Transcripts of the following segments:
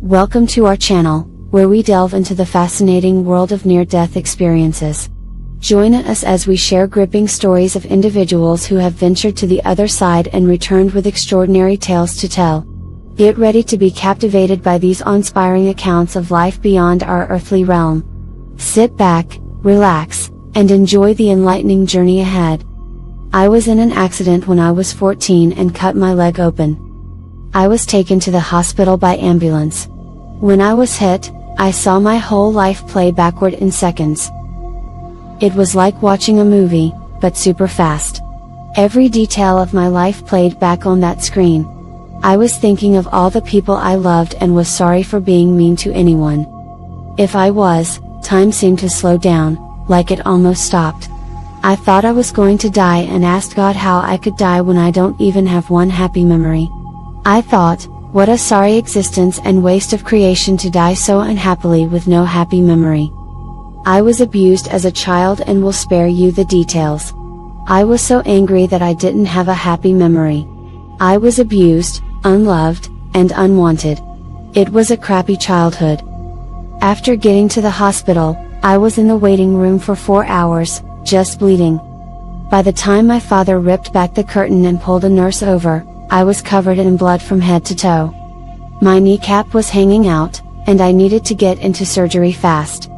Welcome to our channel, where we delve into the fascinating world of near-death experiences. Join us as we share gripping stories of individuals who have ventured to the other side and returned with extraordinary tales to tell. Get ready to be captivated by these awe-inspiring accounts of life beyond our earthly realm. Sit back, relax, and enjoy the enlightening journey ahead. I was in an accident when I was 14 and cut my leg open. I was taken to the hospital by ambulance. When I was hit, I saw my whole life play backward in seconds. It was like watching a movie, but super fast. Every detail of my life played back on that screen. I was thinking of all the people I loved and was sorry for being mean to anyone. If I was, time seemed to slow down, like it almost stopped. I thought I was going to die and asked God how I could die when I don't even have one happy memory. I thought, what a sorry existence and waste of creation to die so unhappily with no happy memory. I was abused as a child and will spare you the details. I was so angry that I didn't have a happy memory. I was abused, unloved, and unwanted. It was a crappy childhood. After getting to the hospital, I was in the waiting room for 4 hours, just bleeding. By the time my father ripped back the curtain and pulled a nurse over, I was covered in blood from head to toe. My kneecap was hanging out, and I needed to get into surgery fast.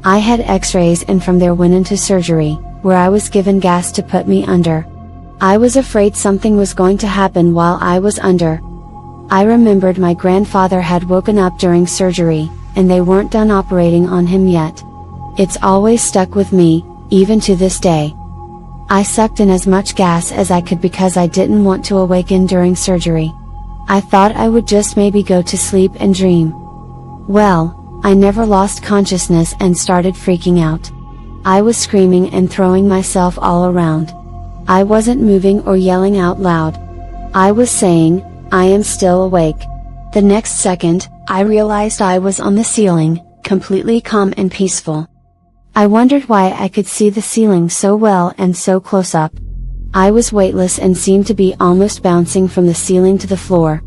I had x-rays and from there went into surgery, where I was given gas to put me under. I was afraid something was going to happen while I was under. I remembered my grandfather had woken up during surgery, and they weren't done operating on him yet. It's always stuck with me, even to this day. I sucked in as much gas as I could because I didn't want to awaken during surgery. I thought I would just maybe go to sleep and dream. Well, I never lost consciousness and started freaking out. I was screaming and throwing myself all around. I wasn't moving or yelling out loud. I was saying, I am still awake. The next second, I realized I was on the ceiling, completely calm and peaceful. I wondered why I could see the ceiling so well and so close up. I was weightless and seemed to be almost bouncing from the ceiling to the floor.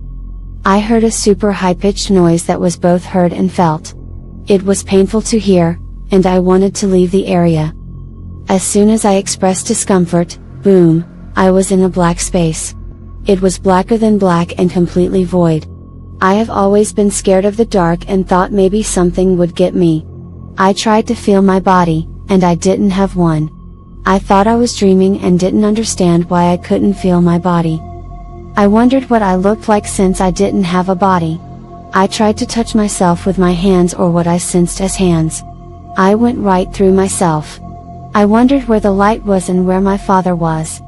I heard a super high-pitched noise that was both heard and felt. It was painful to hear, and I wanted to leave the area. As soon as I expressed discomfort, boom, I was in a black space. It was blacker than black and completely void. I have always been scared of the dark and thought maybe something would get me. I tried to feel my body, and I didn't have one. I thought I was dreaming and didn't understand why I couldn't feel my body. I wondered what I looked like since I didn't have a body. I tried to touch myself with my hands or what I sensed as hands. I went right through myself. I wondered where the light was and where my father was.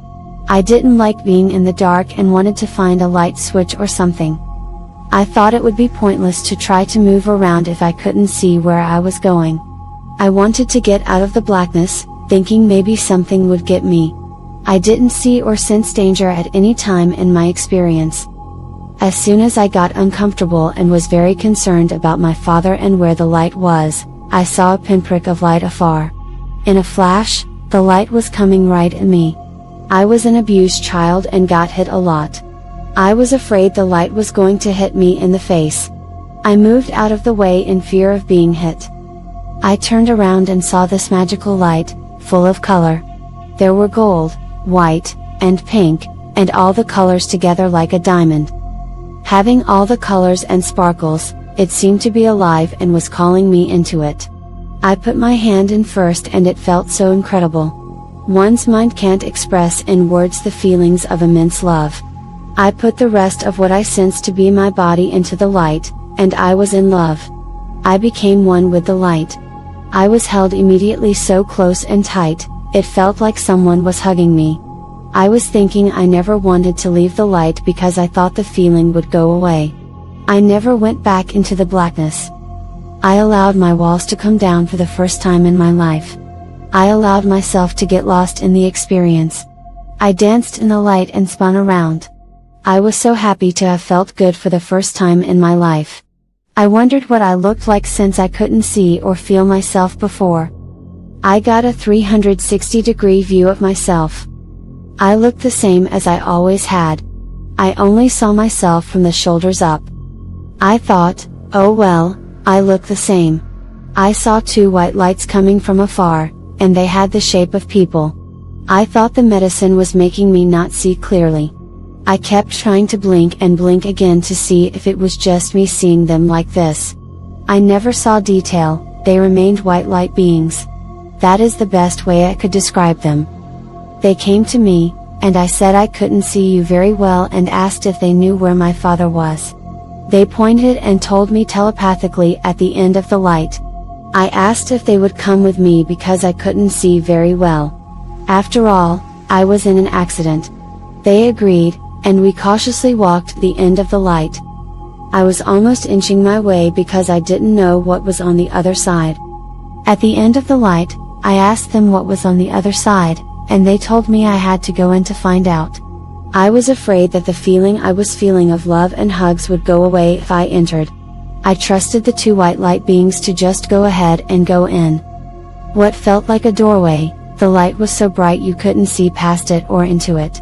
I didn't like being in the dark and wanted to find a light switch or something. I thought it would be pointless to try to move around if I couldn't see where I was going. I wanted to get out of the blackness, thinking maybe something would get me. I didn't see or sense danger at any time in my experience. As soon as I got uncomfortable and was very concerned about my father and where the light was, I saw a pinprick of light afar. In a flash, the light was coming right at me. I was an abused child and got hit a lot. I was afraid the light was going to hit me in the face. I moved out of the way in fear of being hit. I turned around and saw this magical light, full of color. There were gold, white, and pink, and all the colors together like a diamond. Having all the colors and sparkles, it seemed to be alive and was calling me into it. I put my hand in first and it felt so incredible. One's mind can't express in words the feelings of immense love. I put the rest of what I sensed to be my body into the light, and I was in love. I became one with the light. I was held immediately so close and tight, it felt like someone was hugging me. I was thinking I never wanted to leave the light because I thought the feeling would go away. I never went back into the blackness. I allowed my walls to come down for the first time in my life. I allowed myself to get lost in the experience. I danced in the light and spun around. I was so happy to have felt good for the first time in my life. I wondered what I looked like since I couldn't see or feel myself before. I got a 360-degree view of myself. I looked the same as I always had. I only saw myself from the shoulders up. I thought, Oh well, I look the same. I saw two white lights coming from afar, and they had the shape of people. I thought the medicine was making me not see clearly. I kept trying to blink and blink again to see if it was just me seeing them like this. I never saw detail, they remained white light beings. That is the best way I could describe them. They came to me, and I said I couldn't see you very well and asked if they knew where my father was. They pointed and told me telepathically at the end of the light. I asked if they would come with me because I couldn't see very well. After all, I was in an accident. They agreed, and we cautiously walked the end of the light. I was almost inching my way because I didn't know what was on the other side. At the end of the light, I asked them what was on the other side, and they told me I had to go in to find out. I was afraid that the feeling I was feeling of love and hugs would go away if I entered. I trusted the two white light beings to just go ahead and go in. What felt like a doorway, the light was so bright you couldn't see past it or into it.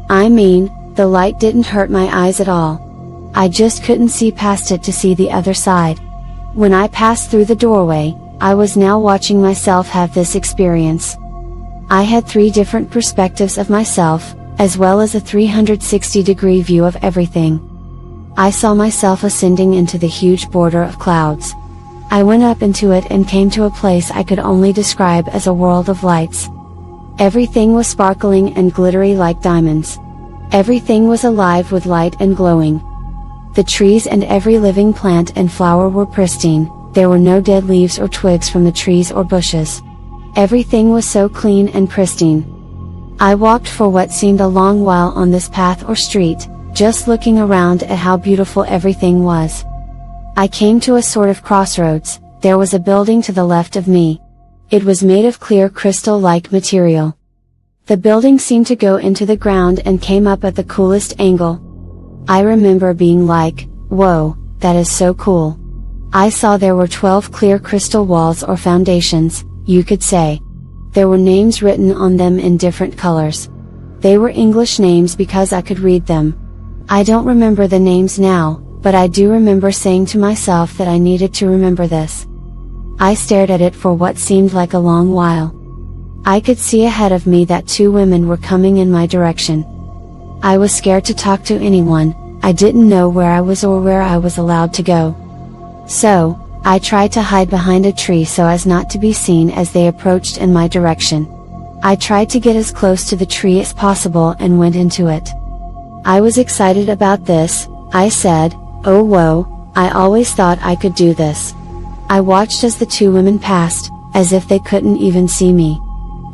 I mean, the light didn't hurt my eyes at all. I just couldn't see past it to see the other side. When I passed through the doorway, I was now watching myself have this experience. I had 3 different perspectives of myself, as well as a 360-degree view of everything. I saw myself ascending into the huge border of clouds. I went up into it and came to a place I could only describe as a world of lights. Everything was sparkling and glittery like diamonds. Everything was alive with light and glowing. The trees and every living plant and flower were pristine, there were no dead leaves or twigs from the trees or bushes. Everything was so clean and pristine. I walked for what seemed a long while on this path or street, just looking around at how beautiful everything was. I came to a sort of crossroads, there was a building to the left of me. It was made of clear crystal-like material. The building seemed to go into the ground and came up at the coolest angle. I remember being like, whoa, that is so cool. I saw there were 12 clear crystal walls or foundations, you could say. There were names written on them in different colors. They were English names because I could read them. I don't remember the names now, but I do remember saying to myself that I needed to remember this. I stared at it for what seemed like a long while. I could see ahead of me that 2 women were coming in my direction. I was scared to talk to anyone, I didn't know where I was or where I was allowed to go. So, I tried to hide behind a tree so as not to be seen as they approached in my direction. I tried to get as close to the tree as possible and went into it. I was excited about this, I said, oh whoa, I always thought I could do this. I watched as the 2 women passed, as if they couldn't even see me.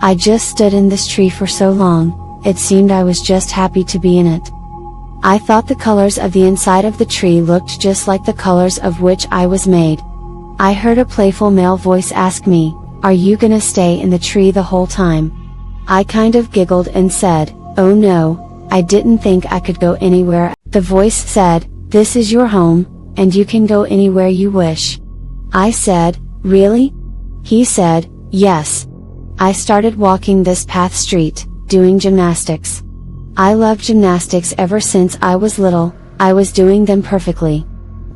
I just stood in this tree for so long, it seemed I was just happy to be in it. I thought the colors of the inside of the tree looked just like the colors of which I was made. I heard a playful male voice ask me, are you gonna stay in the tree the whole time? I kind of giggled and said, oh no, I didn't think I could go anywhere. The voice said, this is your home, and you can go anywhere you wish. I said, really? He said, yes. I started walking this path street, doing gymnastics. I loved gymnastics ever since I was little, I was doing them perfectly.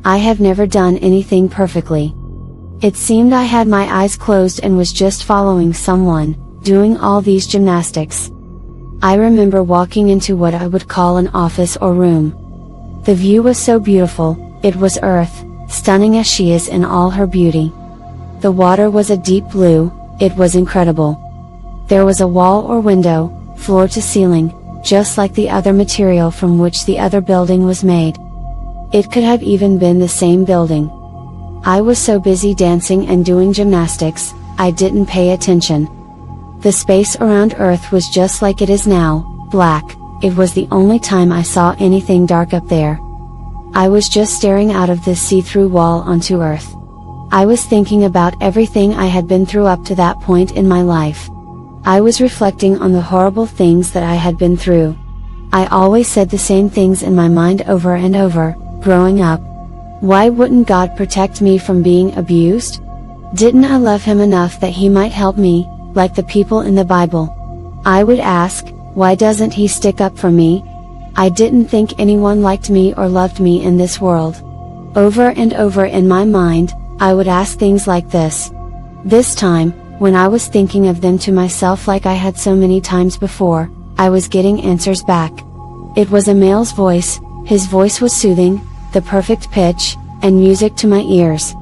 I have never done anything perfectly. It seemed I had my eyes closed and was just following someone, doing all these gymnastics. I remember walking into what I would call an office or room. The view was so beautiful, it was Earth, stunning as she is in all her beauty. The water was a deep blue, it was incredible. There was a wall or window, floor to ceiling, just like the other material from which the other building was made. It could have even been the same building. I was so busy dancing and doing gymnastics, I didn't pay attention. The space around Earth was just like it is now, black, it was the only time I saw anything dark up there. I was just staring out of this see-through wall onto Earth. I was thinking about everything I had been through up to that point in my life. I was reflecting on the horrible things that I had been through. I always said the same things in my mind over and over, growing up. Why wouldn't God protect me from being abused? Didn't I love Him enough that He might help me, like the people in the Bible? I would ask, why doesn't He stick up for me? I didn't think anyone liked me or loved me in this world. Over and over in my mind, I would ask things like this. This time, when I was thinking of them to myself like I had so many times before, I was getting answers back. It was a male's voice, his voice was soothing, the perfect pitch, and music to my ears.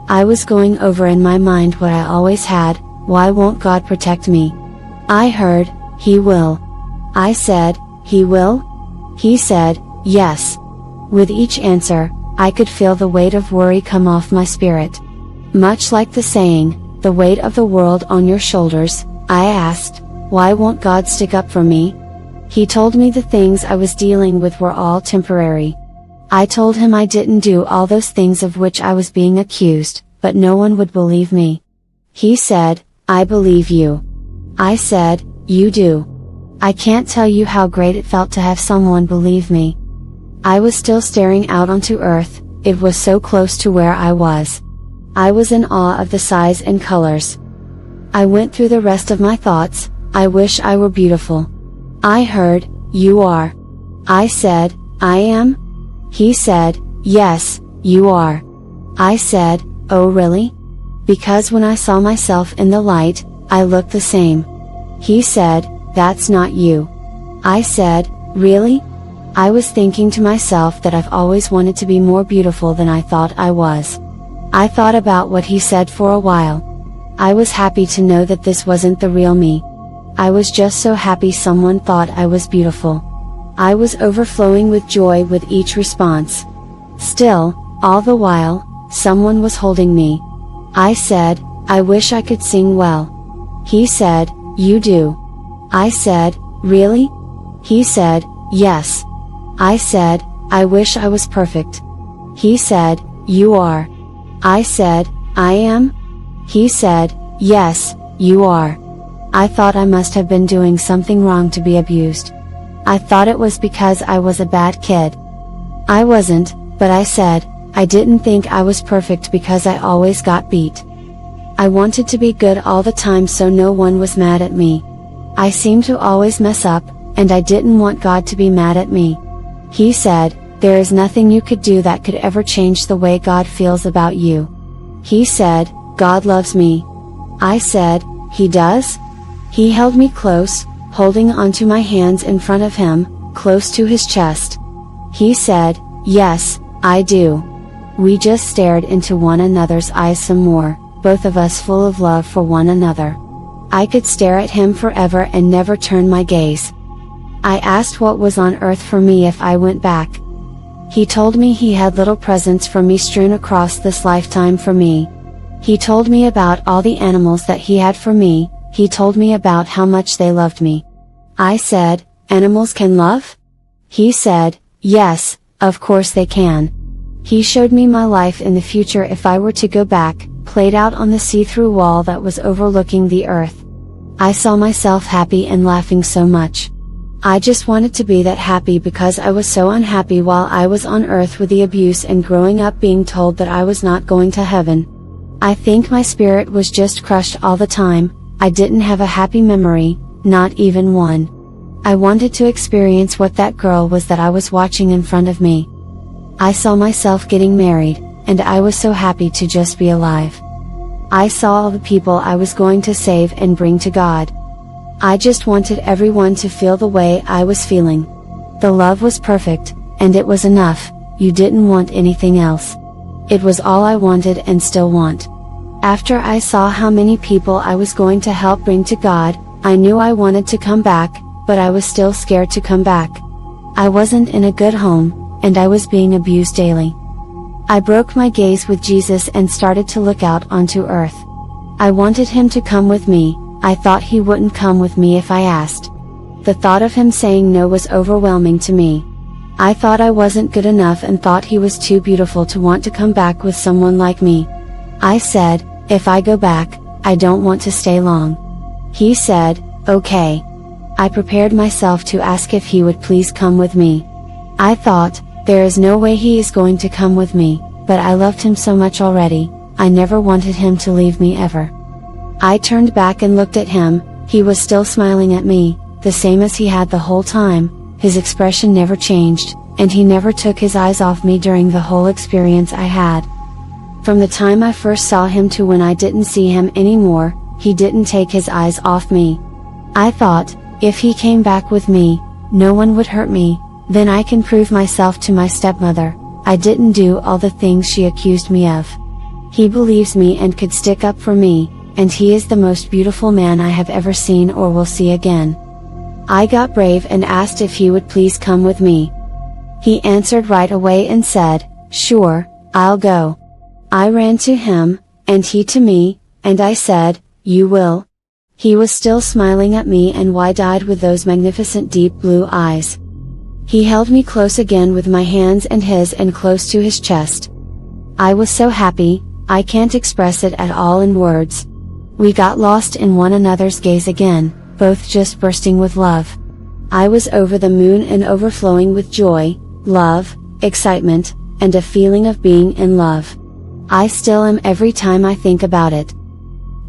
I was going over in my mind what I always had, why won't God protect me? I heard, He will. I said, He will? He said, yes. With each answer, I could feel the weight of worry come off my spirit. Much like the saying, the weight of the world on your shoulders, I asked, why won't God stick up for me? He told me the things I was dealing with were all temporary. I told him I didn't do all those things of which I was being accused, but no one would believe me. He said, I believe you. I said, you do. I can't tell you how great it felt to have someone believe me. I was still staring out onto Earth, it was so close to where I was. I was in awe of the size and colors. I went through the rest of my thoughts, I wish I were beautiful. I heard, you are. I said, I am? He said, yes, you are. I said, oh really? Because when I saw myself in the light, I looked the same. He said, that's not you. I said, really? I was thinking to myself that I've always wanted to be more beautiful than I thought I was. I thought about what he said for a while. I was happy to know that this wasn't the real me. I was just so happy someone thought I was beautiful. I was overflowing with joy with each response. Still, all the while, someone was holding me. I said, I wish I could sing well. He said, you do. I said, really? He said, yes. I said, I wish I was perfect. He said, you are. I said, I am? He said, yes, you are. I thought I must have been doing something wrong to be abused. I thought it was because I was a bad kid. I wasn't, but I said, I didn't think I was perfect because I always got beat. I wanted to be good all the time so no one was mad at me. I seemed to always mess up, and I didn't want God to be mad at me. He said, there is nothing you could do that could ever change the way God feels about you. He said, God loves me. I said, He does? He held me close, holding onto my hands in front of him, close to his chest. He said, yes, I do. We just stared into one another's eyes some more, both of us full of love for one another. I could stare at him forever and never turn my gaze. I asked what was on earth for me if I went back. He told me he had little presents for me strewn across this lifetime for me. He told me about all the animals that he had for me, he told me about how much they loved me. I said, animals can love? He said, yes, of course they can. He showed me my life in the future if I were to go back, played out on the see-through wall that was overlooking the earth. I saw myself happy and laughing so much. I just wanted to be that happy because I was so unhappy while I was on earth with the abuse and growing up being told that I was not going to heaven. I think my spirit was just crushed all the time, I didn't have a happy memory, not even one. I wanted to experience what that girl was that I was watching in front of me. I saw myself getting married, and I was so happy to just be alive. I saw all the people I was going to save and bring to God. I just wanted everyone to feel the way I was feeling. The love was perfect, and it was enough, you didn't want anything else. It was all I wanted and still want. After I saw how many people I was going to help bring to God, I knew I wanted to come back, but I was still scared to come back. I wasn't in a good home, and I was being abused daily. I broke my gaze with Jesus and started to look out onto earth. I wanted him to come with me, I thought he wouldn't come with me if I asked. The thought of him saying no was overwhelming to me. I thought I wasn't good enough and thought he was too beautiful to want to come back with someone like me. I said, if I go back, I don't want to stay long. He said, okay. I prepared myself to ask if he would please come with me. I thought, there is no way he is going to come with me, but I loved him so much already, I never wanted him to leave me ever. I turned back and looked at him, he was still smiling at me, the same as he had the whole time, his expression never changed, and he never took his eyes off me during the whole experience I had. From the time I first saw him to when I didn't see him anymore, he didn't take his eyes off me. I thought, if he came back with me, no one would hurt me, then I can prove myself to my stepmother, I didn't do all the things she accused me of. He believes me and could stick up for me, and he is the most beautiful man I have ever seen or will see again. I got brave and asked if he would please come with me. He answered right away and said, "Sure, I'll go." I ran to him, and he to me, and I said, "You will?" He was still smiling at me and wide-eyed with those magnificent deep blue eyes. He held me close again with my hands and his and close to his chest. I was so happy, I can't express it at all in words. We got lost in one another's gaze again, both just bursting with love. I was over the moon and overflowing with joy, love, excitement, and a feeling of being in love. I still am every time I think about it.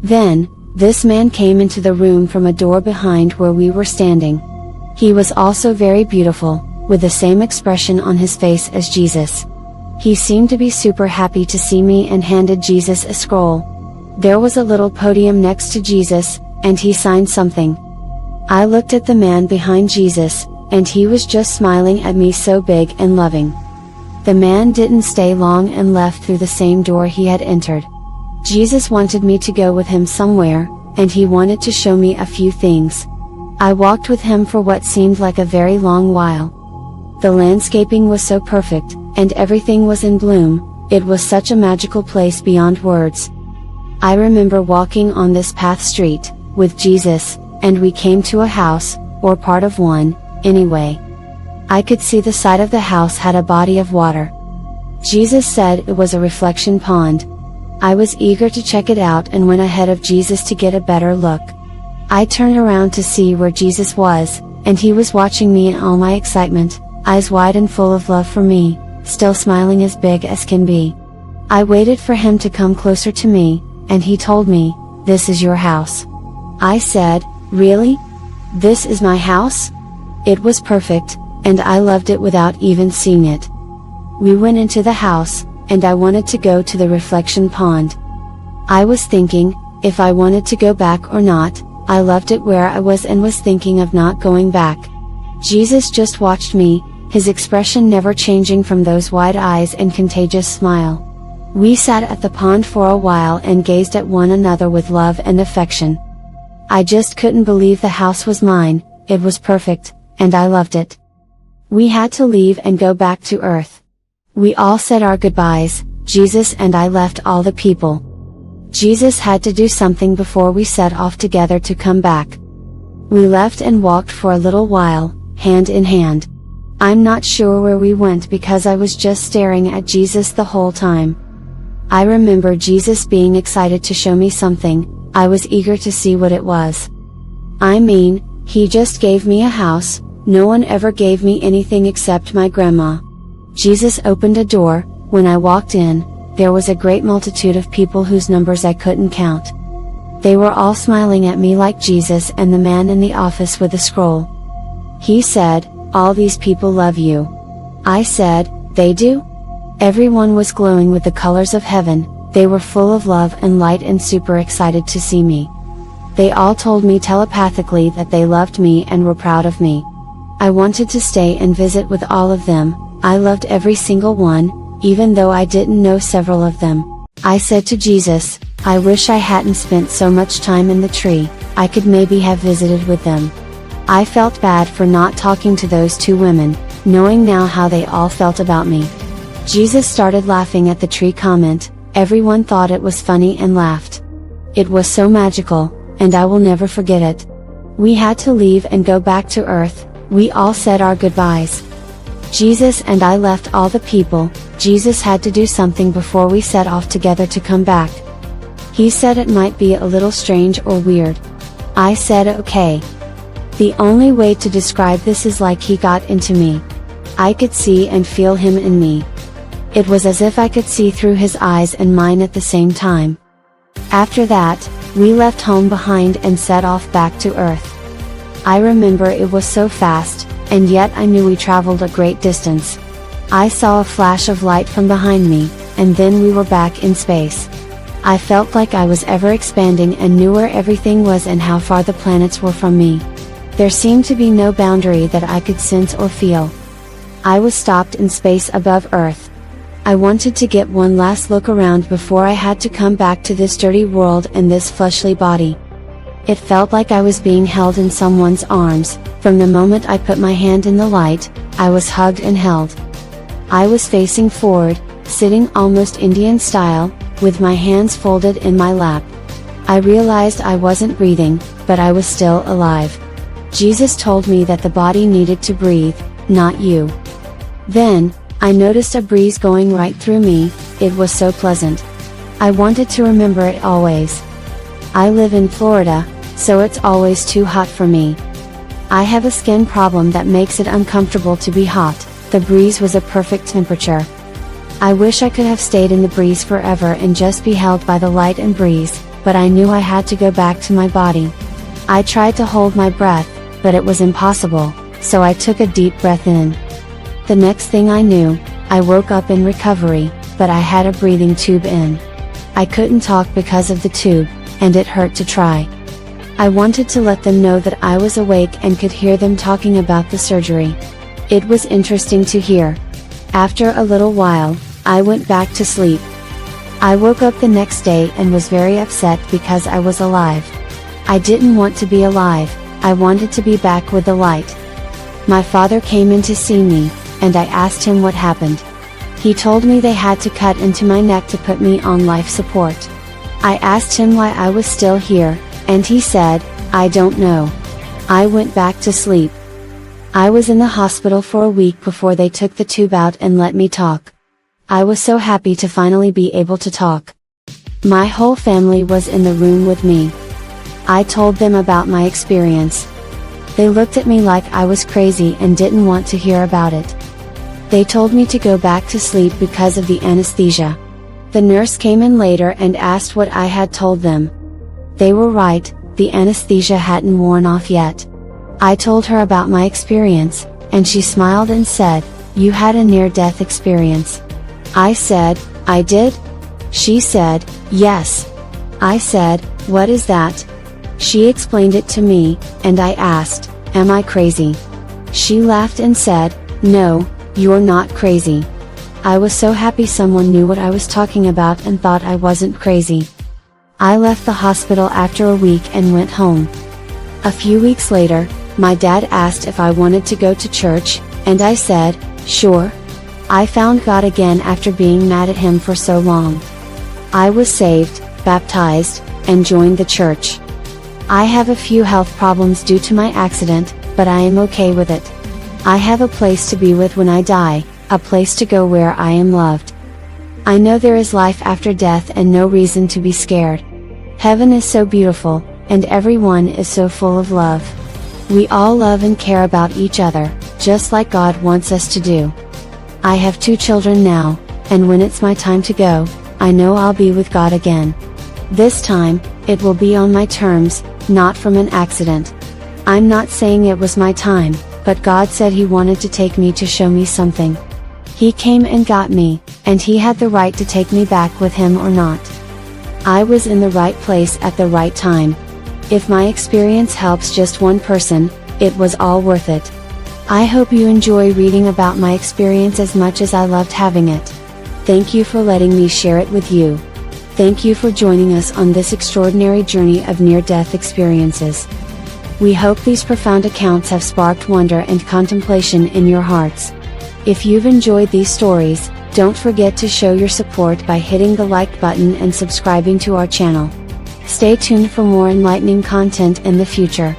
Then, this man came into the room from a door behind where we were standing. He was also very beautiful, with the same expression on his face as Jesus. He seemed to be super happy to see me and handed Jesus a scroll. There was a little podium next to Jesus, and he signed something. I looked at the man behind Jesus, and he was just smiling at me so big and loving. The man didn't stay long and left through the same door he had entered. Jesus wanted me to go with him somewhere, and he wanted to show me a few things. I walked with him for what seemed like a very long while. The landscaping was so perfect, and everything was in bloom, it was such a magical place beyond words. I remember walking on this path street, with Jesus, and we came to a house, or part of one, anyway. I could see the side of the house had a body of water. Jesus said it was a reflection pond. I was eager to check it out and went ahead of Jesus to get a better look. I turned around to see where Jesus was, and he was watching me in all my excitement, eyes wide and full of love for me, still smiling as big as can be. I waited for him to come closer to me, and he told me, "This is your house." I said, "Really? This is my house?" It was perfect, and I loved it without even seeing it. We went into the house, and I wanted to go to the reflection pond. I was thinking, if I wanted to go back or not. I loved it where I was and was thinking of not going back. Jesus just watched me, his expression never changing from those wide eyes and contagious smile. We sat at the pond for a while and gazed at one another with love and affection. I just couldn't believe the house was mine, it was perfect, and I loved it. We had to leave and go back to Earth. We all said our goodbyes, Jesus and I left all the people. Jesus had to do something before we set off together to come back. We left and walked for a little while, hand in hand. I'm not sure where we went because I was just staring at Jesus the whole time. I remember Jesus being excited to show me something, I was eager to see what it was. I mean, he just gave me a house, no one ever gave me anything except my grandma. Jesus opened a door, when I walked in, there was a great multitude of people whose numbers I couldn't count. They were all smiling at me like Jesus and the man in the office with the scroll. He said, "All these people love you." I said, "They do?" Everyone was glowing with the colors of heaven, they were full of love and light and super excited to see me. They all told me telepathically that they loved me and were proud of me. I wanted to stay and visit with all of them, I loved every single one, even though I didn't know several of them. I said to Jesus, I wish I hadn't spent so much time in the tree, I could maybe have visited with them. I felt bad for not talking to those two women, knowing now how they all felt about me. Jesus started laughing at the tree comment, everyone thought it was funny and laughed. It was so magical, and I will never forget it. We had to leave and go back to Earth, we all said our goodbyes. Jesus and I left all the people, Jesus had to do something before we set off together to come back. He said it might be a little strange or weird. I said okay. The only way to describe this is like he got into me. I could see and feel him in me. It was as if I could see through his eyes and mine at the same time. After that, we left home behind and set off back to Earth. I remember it was so fast, and yet I knew we traveled a great distance. I saw a flash of light from behind me, and then we were back in space. I felt like I was ever expanding and knew where everything was and how far the planets were from me. There seemed to be no boundary that I could sense or feel. I was stopped in space above Earth. I wanted to get one last look around before I had to come back to this dirty world and this fleshly body. It felt like I was being held in someone's arms. From the moment I put my hand in the light, I was hugged and held. I was facing forward, sitting almost Indian style, with my hands folded in my lap. I realized I wasn't breathing, but I was still alive. Jesus told me that the body needed to breathe, not you. Then, I noticed a breeze going right through me. It was so pleasant. I wanted to remember it always. I live in Florida, so it's always too hot for me. I have a skin problem that makes it uncomfortable to be hot. The breeze was a perfect temperature. I wish I could have stayed in the breeze forever and just be held by the light and breeze, but I knew I had to go back to my body. I tried to hold my breath, but it was impossible, so I took a deep breath in. The next thing I knew, I woke up in recovery, but I had a breathing tube in. I couldn't talk because of the tube, and it hurt to try. I wanted to let them know that I was awake and could hear them talking about the surgery. It was interesting to hear. After a little while, I went back to sleep. I woke up the next day and was very upset because I was alive. I didn't want to be alive, I wanted to be back with the light. My father came in to see me, and I asked him what happened. He told me they had to cut into my neck to put me on life support. I asked him why I was still here, and he said, "I don't know." I went back to sleep. I was in the hospital for a week before they took the tube out and let me talk. I was so happy to finally be able to talk. My whole family was in the room with me. I told them about my experience. They looked at me like I was crazy and didn't want to hear about it. They told me to go back to sleep because of the anesthesia. The nurse came in later and asked what I had told them. They were right, the anesthesia hadn't worn off yet. I told her about my experience, and she smiled and said, "You had a near-death experience." I said, "I did?" She said, "Yes." I said, "What is that?" She explained it to me, and I asked, "Am I crazy?" She laughed and said, "No, you're not crazy." I was so happy someone knew what I was talking about and thought I wasn't crazy. I left the hospital after a week and went home. A few weeks later, my dad asked if I wanted to go to church, and I said, "Sure." I found God again after being mad at Him for so long. I was saved, baptized, and joined the church. I have a few health problems due to my accident, but I am okay with it. I have a place to be with when I die, a place to go where I am loved. I know there is life after death and no reason to be scared. Heaven is so beautiful, and everyone is so full of love. We all love and care about each other, just like God wants us to do. I have 2 children now, and when it's my time to go, I know I'll be with God again. This time, it will be on my terms, not from an accident. I'm not saying it was my time, but God said He wanted to take me to show me something. He came and got me, and He had the right to take me back with Him or not. I was in the right place at the right time. If my experience helps just one person, it was all worth it. I hope you enjoy reading about my experience as much as I loved having it. Thank you for letting me share it with you. Thank you for joining us on this extraordinary journey of near-death experiences. We hope these profound accounts have sparked wonder and contemplation in your hearts. If you've enjoyed these stories, don't forget to show your support by hitting the like button and subscribing to our channel. Stay tuned for more enlightening content in the future.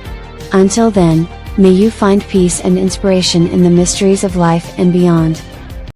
Until then, may you find peace and inspiration in the mysteries of life and beyond.